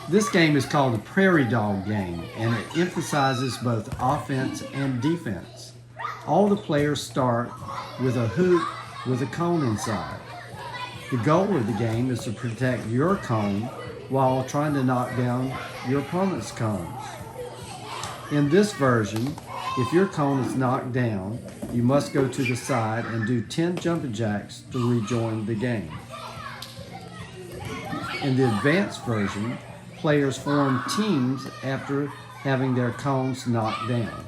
This game is called the Prairie Dog Game, and it emphasizes both offense and defense. All the players start with a hoop with a cone inside. The goal of the game is to protect your cone while trying to knock down your opponent's cones. In this version, if your cone is knocked down, you must go to the side and do 10 jumping jacks to rejoin the game. In the advanced version, players form teams after having their cones knocked down.